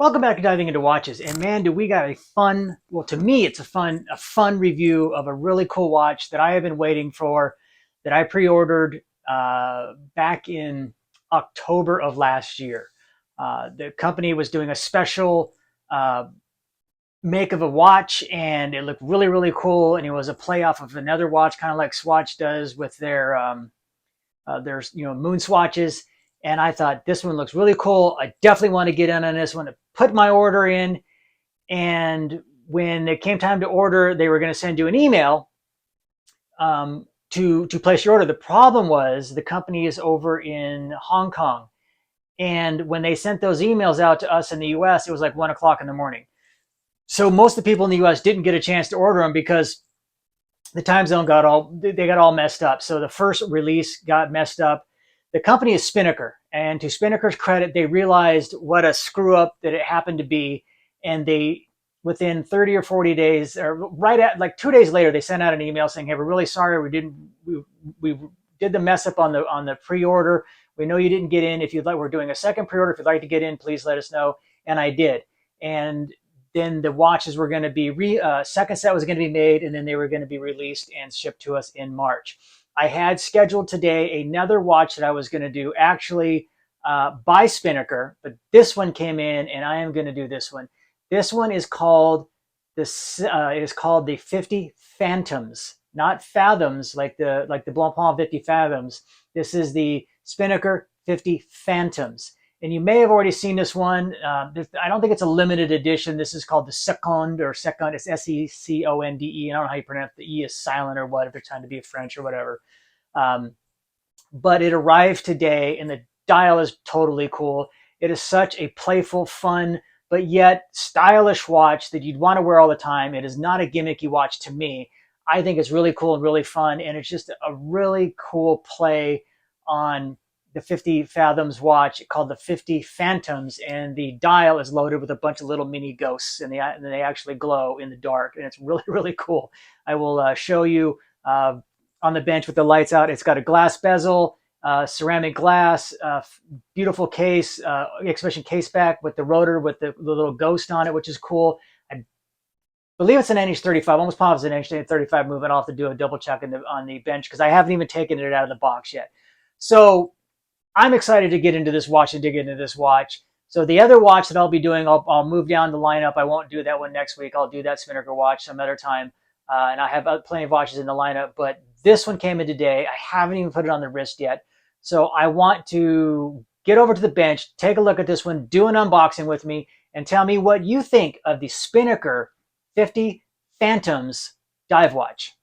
Welcome back to Diving into Watches. And man, do we got a fun, well, to me, it's a fun review of a really cool watch that I have been waiting for, that I pre-ordered back in October of last year. The company was doing a special uh, make of a watch, and it looked really, really cool. And it was a play off of another watch, kind of like Swatch does with their moon swatches. And I thought this one looks really cool. I definitely want to get in on this one. I put my order in, and when it came time to order, they were going to send you an email to place your order. The problem was the company is over in Hong Kong, and when they sent those emails out to us in the U.S., it was like 1 o'clock in the morning. So most of the people in the U.S. didn't get a chance to order them because the time zone got all messed up. So the first release got messed up. The company is Spinnaker, and to Spinnaker's credit, they realized what a screw up that it happened to be, and they within 30 or 40 days, or right at like 2 days later, they sent out an email saying, "Hey, we're really sorry we did the mess up on the pre-order. We know you didn't get in. If you'd like, we're doing a second pre-order. If you'd like to get in, please let us know." And I did, and then the watches were going to be second set was going to be made, and then they were going to be released and shipped to us in March. I had scheduled today another watch that I was going to do actually by Spinnaker, but this one came in, and I am going to do this one. This one is called the 50 Phantoms, not Fathoms like the Blancpain 50 Fathoms. This is the Spinnaker 50 Phantoms. And you may have already seen this one. I don't think it's a limited edition. This is called the Seconde or Seconde. It's Seconde. I don't know how you pronounce it. The E is silent or what if they're trying to be French or whatever. Um, but it arrived today, and the dial is totally cool. It is such a playful, fun, but yet stylish watch that you'd want to wear all the time. It is not a gimmicky watch to me. I think it's really cool and really fun, and it's just a really cool play on the 50 Fathoms watch called the 50 Phantoms, and the dial is loaded with a bunch of little mini ghosts, and they actually glow in the dark, and it's really, really cool. I will show you on the bench with the lights out. It's got a glass bezel, ceramic glass, beautiful case, exhibition case back with the rotor with the little ghost on it, which is cool. I believe it's an NH35, almost positive it's an NH35 movement. I'll have to do a double check on the bench because I haven't even taken it out of the box yet. So I'm excited to get into this watch and dig into this watch. So the other watch that I'll be doing, I'll move down the lineup. I won't do that one next week. I'll do that Spinnaker watch some other time. And I have plenty of watches in the lineup, but this one came in today. I haven't even put it on the wrist yet. So I want to get over to the bench, take a look at this one, do an unboxing with me, and tell me what you think of the Spinnaker 50 Phantoms dive watch.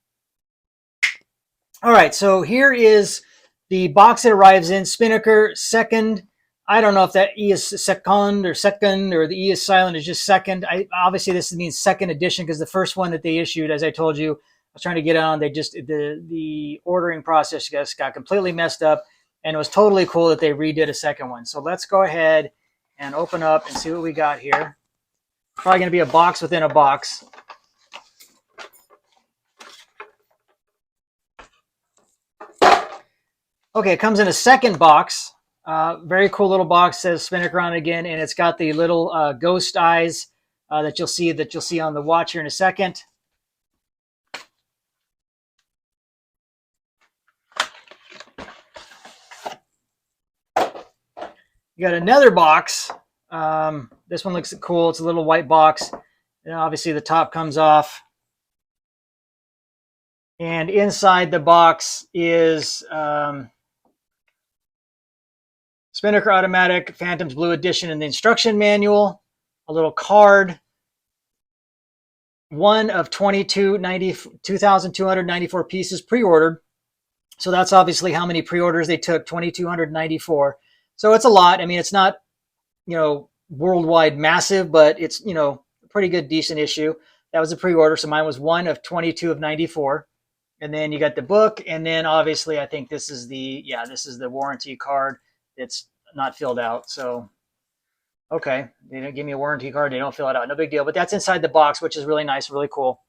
All right, so here is the box it arrives in. Spinnaker Seconde. I don't know if that E is Seconde or the E is silent. It's just Second. Obviously this means second edition because the first one that they issued, as I told you, I was trying to get on. They just the ordering process just got completely messed up, and it was totally cool that they redid a second one. So let's go ahead and open up and see what we got here. Probably going to be a box within a box. Okay, it comes in a second box. Very cool little box. Says Spinnaker on it again, and it's got the little ghost eyes that you'll see on the watch here in a second. You got another box. This one looks cool. It's a little white box. And obviously the top comes off. And inside the box is Spinnaker Automatic Phantoms Blue Edition and the instruction manual, a little card, one of 2,294 pieces pre-ordered. So that's obviously how many pre-orders they took, 2,294. So it's a lot. I mean, it's not, worldwide massive, but it's, a pretty good, decent issue. That was a pre-order. So mine was one of 22 of 94. And then you got the book. And then obviously I think this is the warranty card. It's not filled out. So, okay. They don't give me a warranty card. They don't fill it out. No big deal. But that's inside the box, which is really nice, really cool.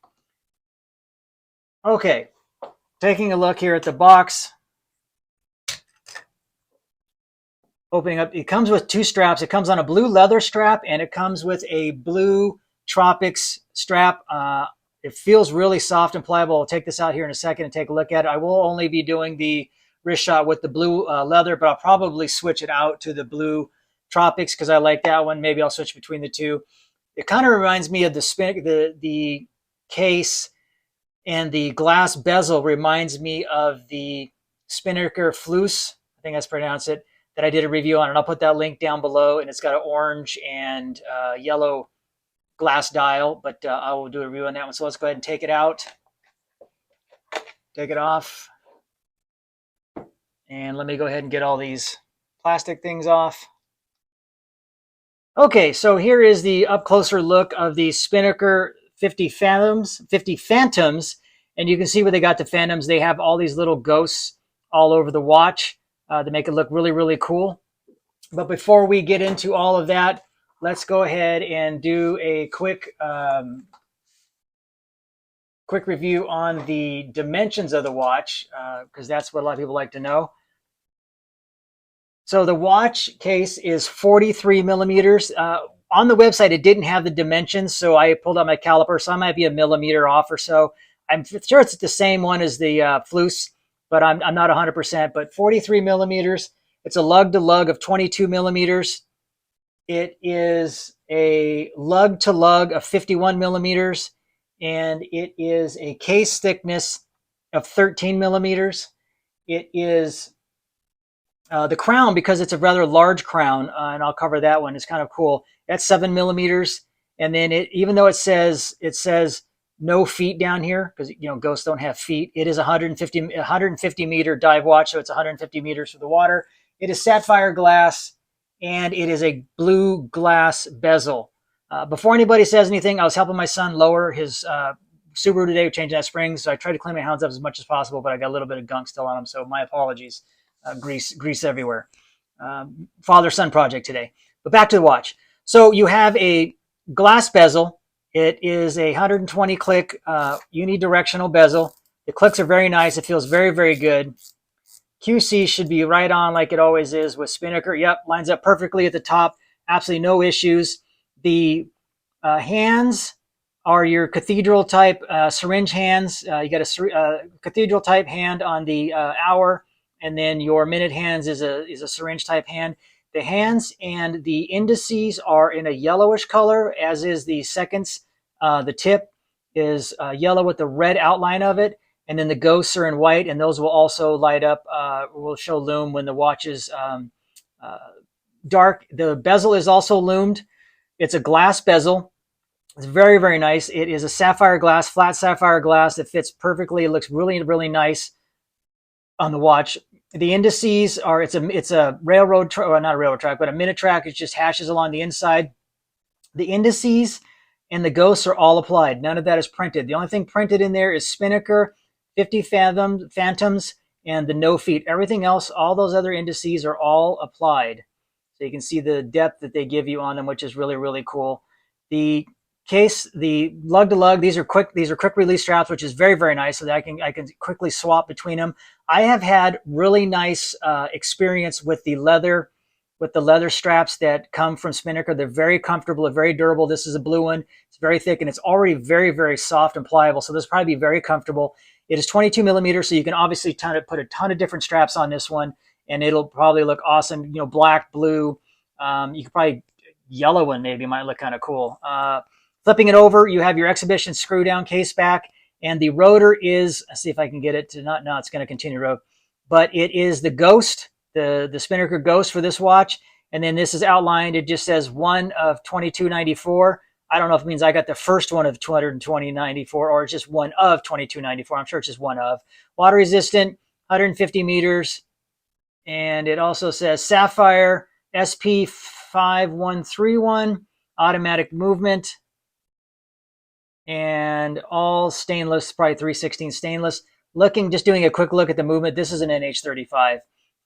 Okay. Taking a look here at the box. Opening up, it comes with two straps. It comes on a blue leather strap and it comes with a blue Tropics strap. It feels really soft and pliable. I'll take this out here in a second and take a look at it. I will only be doing the wrist shot with the blue leather, but I'll probably switch it out to the blue Tropics because I like that one. Maybe I'll switch between the two. It kind of reminds me of the case, and the glass bezel reminds me of the Spinnaker Fluess, I think that's pronounced it, that I did a review on. And I'll put that link down below. And it's got an orange and yellow glass dial, but I will do a review on that one. So let's go ahead and take it out, take it off. And let me go ahead and get all these plastic things off. Okay, so here is the up closer look of the Spinnaker 50 Phantoms, and you can see where they got the Phantoms. They have all these little ghosts all over the watch to make it look really, really cool. But before we get into all of that, let's go ahead and do a quick review on the dimensions of the watch, because that's what a lot of people like to know. So the watch case is 43 millimeters. On the website, it didn't have the dimensions, so I pulled out my caliper, so I might be a millimeter off or so. I'm sure it's the same one as the Fluess, but I'm not 100%. But 43 millimeters. It's a lug-to-lug of 22 millimeters. It is a lug-to-lug of 51 millimeters, and it is a case thickness of 13 millimeters. It is the crown, because it's a rather large crown, and I'll cover that one. It's kind of cool. That's 7 millimeters, and then even though it says no feet down here, because ghosts don't have feet, it is 150 meter dive watch, so it's 150 meters through the water. It is sapphire glass, and it is a blue glass bezel. Before anybody says anything, I was helping my son lower his Subaru today, changing that spring, so I tried to clean my hands up as much as possible, but I got a little bit of gunk still on them, so my apologies. Grease everywhere. Father-son project today. But back to the watch. So you have a glass bezel. It is a 120 click unidirectional bezel. The clicks are very nice. It feels very, very good. QC should be right on like it always is with Spinnaker. Yep, lines up perfectly at the top. Absolutely no issues. The hands are your cathedral type syringe hands. You got a cathedral type hand on the hour, and then your minute hands is a syringe type hand. The hands and the indices are in a yellowish color, as is the seconds. The tip is yellow with the red outline of it, and then the ghosts are in white, and those will also light up, will show lume when the watch is dark. The bezel is also lumed. It's a glass bezel. It's very, very nice. It is a sapphire glass, flat sapphire glass that fits perfectly. It looks really, really nice on the watch. The indices are, it's a railroad track, well, not a railroad track, but a minute track. It just hashes along the inside. The indices and the ghosts are all applied. None of that is printed. The only thing printed in there is Spinnaker, 50 Phantoms, and the no feet. Everything else, all those other indices are all applied. So you can see the depth that they give you on them, which is really, really cool. The case, the lug to lug, these are quick release straps, which is very, very nice, so that I can quickly swap between them. I have had really nice experience with the leather straps that come from Spinnaker. They're very comfortable, they're very durable. This is a blue one. It's very thick, and it's already very, very soft and pliable, so this will probably be very comfortable. It is 22 millimeters, so you can obviously put a ton of different straps on this one, and it'll probably look awesome. Black, blue. You could probably yellow one maybe might look kind of cool. Flipping it over, you have your exhibition screw down case back, and the rotor is, let's see if I can get it to not, no, it's going to continue to rotate, but it is the Ghost, the Spinnaker Ghost for this watch. And then this is outlined. It just says 1 of 2294. I don't know if it means I got the first one of 220.94 or it's just 1 of 22.94. I'm sure it's just 1 of. Water resistant, 150 meters. And it also says Sapphire SP5131, automatic movement, and all stainless, probably 316 stainless. Just doing a quick look at the movement. This is an NH35.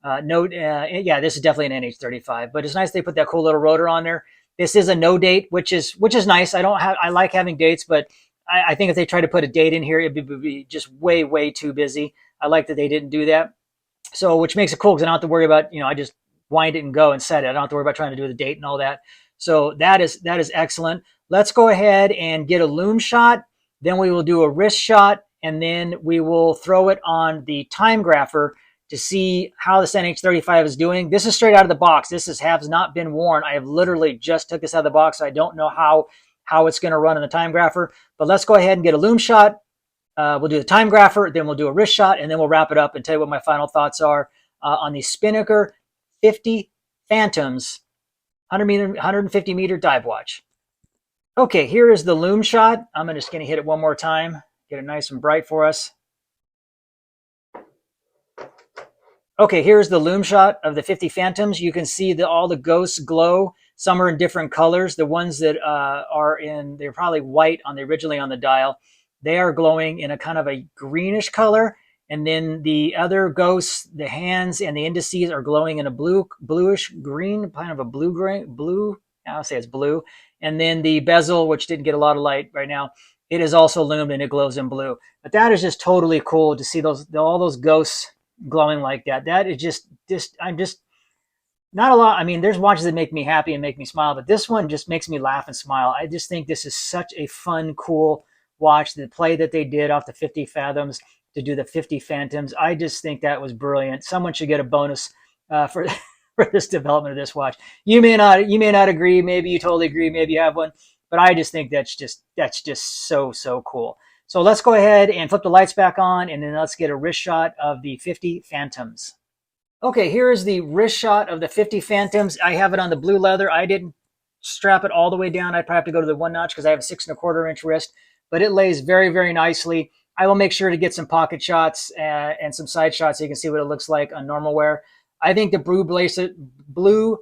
Yeah, this is definitely an NH35, but it's nice they put that cool little rotor on there. This is a no date, which is nice. I like having dates, but I think if they try to put a date in here, it would be just way, way too busy. I like that they didn't do that. So, which makes it cool because I don't have to worry about, I just wind it and go and set it. I don't have to worry about trying to do the date and all that. So that is excellent. Let's go ahead and get a loom shot. Then we will do a wrist shot, and then we will throw it on the time grapher to see how this NH35 is doing. This is straight out of the box. This has not been worn. I have literally just took this out of the box. So I don't know how it's going to run in the time grapher. But let's go ahead and get a loom shot. We'll do the time grapher, then we'll do a wrist shot, and then we'll wrap it up and tell you what my final thoughts are on the Spinnaker 50 Phantoms 150 meter dive watch. Okay, here is the loom shot. I'm just going to hit it one more time, get it nice and bright for us. Okay, here's the loom shot of the 50 Phantoms. You can see all the ghosts glow. Some are in different colors. The ones that they're probably white originally on the dial. They are glowing in a kind of a greenish color. And then the other ghosts, the hands and the indices are glowing in a bluish green, kind of a blue. I'll say it's blue. And then the bezel, which didn't get a lot of light right now, it is also loomed and it glows in blue. But that is just totally cool to see all those ghosts glowing like that. That is I'm just not a lot. I mean, there's watches that make me happy and make me smile, but this one just makes me laugh and smile. I just think this is such a fun, cool watch. The play that they did off the 50 Fathoms to do the 50 Phantoms, I just think that was brilliant. Someone should get a bonus for for this development of this watch. You may not agree. Maybe you totally agree. Maybe you have one, but I just think that's just so cool. So let's go ahead and flip the lights back on, and then let's get a wrist shot of the 50 Phantoms. Okay, here is the wrist shot of the 50 Phantoms. I have it on the blue leather. I didn't strap it all the way down. I'd probably have to go to the 1 notch because I have a 6 1/4 inch wrist, but it lays very, very nicely. I will make sure to get some pocket shots and some side shots so you can see what it looks like on normal wear. I think the blue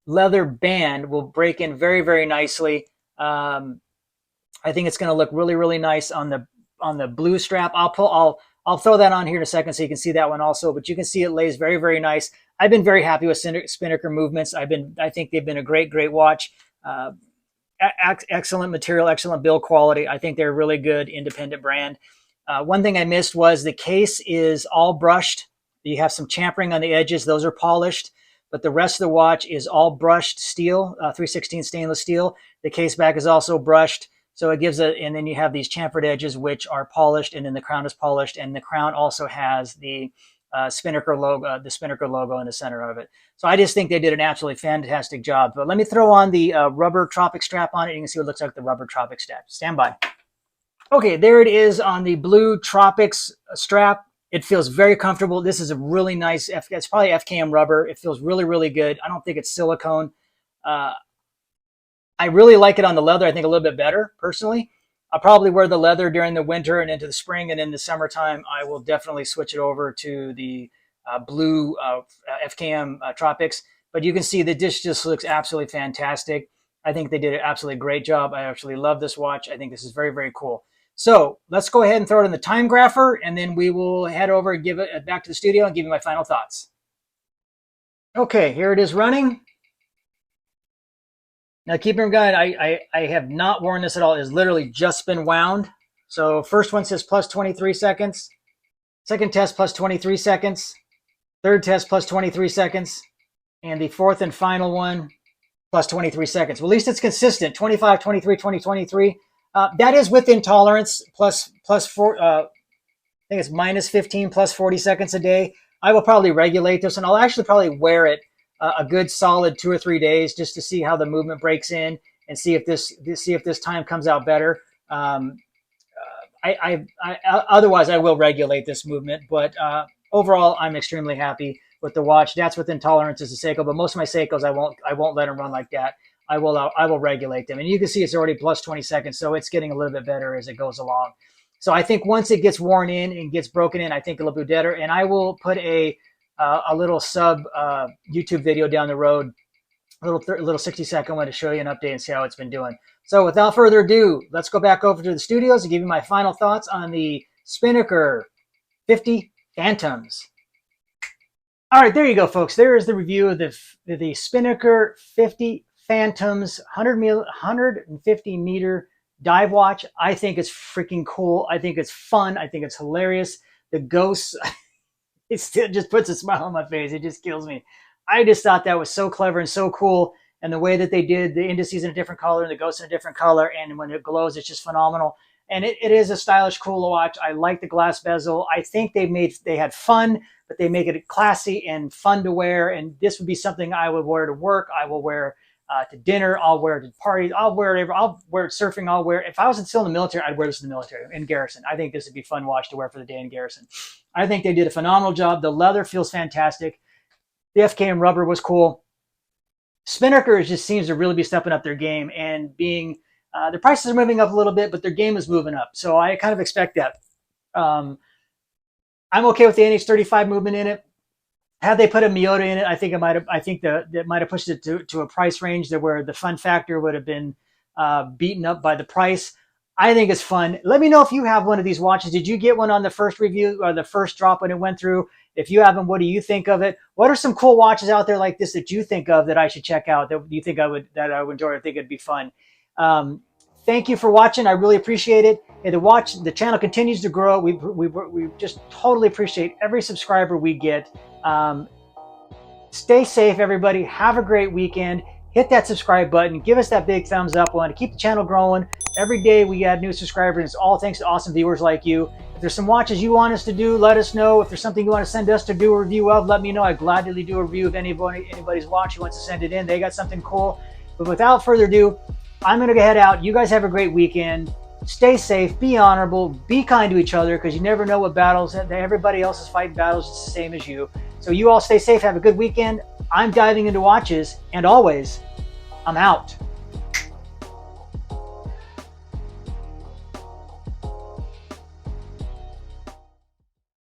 leather band will break in very, very nicely. I think it's going to look really, really nice on the blue strap. I'll throw that on here in a second so you can see that one also, but you can see it lays very, very nice. I've been very happy with Spinnaker movements. I think they've been a great, great watch. Excellent material, excellent build quality. I think they're a really good independent brand. One thing I missed was the case is all brushed. You have some champering on the edges. Those are polished, but the rest of the watch is all brushed steel, 316 stainless steel. The case back is also brushed. So it gives and then you have these chamfered edges, which are polished, and then the crown is polished, and the crown also has the Spinnaker logo in the center of it. So I just think they did an absolutely fantastic job. But let me throw on the rubber Tropic strap on it. You can see what it looks like the rubber Tropic strap. Stand by. Okay, there it is on the blue Tropics strap. It feels very comfortable. This is a really nice, it's probably FKM rubber. It feels really, really good. I don't think it's silicone. I really like it on the leather. I think a little bit better, personally. I'll probably wear the leather during the winter and into the spring, and in the summertime, I will definitely switch it over to the blue FKM Tropics. But you can see the dish just looks absolutely fantastic. I think they did an absolutely great job. I actually love this watch. I think this is very, very cool. So let's go ahead and throw it in the time grapher, and then we will head over and give it back to the studio and give you my final thoughts. Okay, here it is running. Now keep in mind, I have not worn this at all. It's literally just been wound. So first one says plus 23 seconds. Second test plus 23 seconds. Third test plus 23 seconds. And the fourth and final one plus 23 seconds. Well, at least it's consistent. 25, 23, 20, 23. That is within tolerance, plus 4, I think it's minus 15 plus 40 seconds a day. I will probably regulate this, and I'll actually probably wear it a good solid 2 or 3 days just to see how the movement breaks in and see if this time comes out better. Otherwise, I will regulate this movement, but overall, I'm extremely happy with the watch. That's within tolerances of Seiko, but most of my Seikos, I won't let them run like that. I will regulate them. And you can see it's already plus 20 seconds, so it's getting a little bit better as it goes along. So I think once it gets worn in and gets broken in, I think it'll be better. And I will put a little sub YouTube video down the road, a little 60-second one to show you an update and see how it's been doing. So without further ado, let's go back over to the studios and give you my final thoughts on the Spinnaker 50 Phantoms. All right, there you go, folks. There is the review of the Spinnaker 50 Phantoms 150 meter dive watch. I think it's freaking cool. I think it's fun. I think it's hilarious. The ghosts, it still just puts a smile on my face. It just kills me. I just thought that was so clever and so cool. And the way that they did the indices in a different color and the ghosts in a different color, and when it glows, it's just phenomenal. And it is a stylish, cool watch. I like the glass bezel. I think they had fun, but they make it classy and fun to wear. And this would be something I would wear to work. I will wear to dinner. I'll wear it to parties. I'll wear it. I'll wear it surfing. I'll wear it. If I was still in the military, I'd wear this in the military, in garrison. I think this would be a fun watch to wear for the day in garrison. I think they did a phenomenal job. The leather feels fantastic. The FKM rubber was cool. Spinnaker just seems to really be stepping up their game and being, their prices are moving up a little bit, but their game is moving up. So I kind of expect that. I'm okay with the NH35 movement in it. Had they put a Miyota in it, I think it might have. I think that might have pushed it to a price range that where the fun factor would have been beaten up by the price. I think it's fun. Let me know if you have one of these watches. Did you get one on the first review or the first drop when it went through? If you haven't, what do you think of it? What are some cool watches out there like this that you think of that I should check out, that you think I would enjoy, or think it'd be fun? Thank you for watching. I really appreciate it. And the channel continues to grow. We just totally appreciate every subscriber we get. Stay safe, everybody. Have a great weekend. Hit that subscribe button. Give us that big thumbs up. We want to keep the channel growing. Every day we add new subscribers, and it's all thanks to awesome viewers like you. If there's some watches you want us to do, let us know. If there's something you want to send us to do a review of, let me know. I'd gladly do a review of anybody's watch who wants to send it in. They got something cool. But without further ado, I'm going to head out. You guys have a great weekend. Stay safe, be honorable, be kind to each other, because you never know what battles, everybody else is fighting battles just the same as you. So you all stay safe, have a good weekend. I'm diving into watches, and always, I'm out.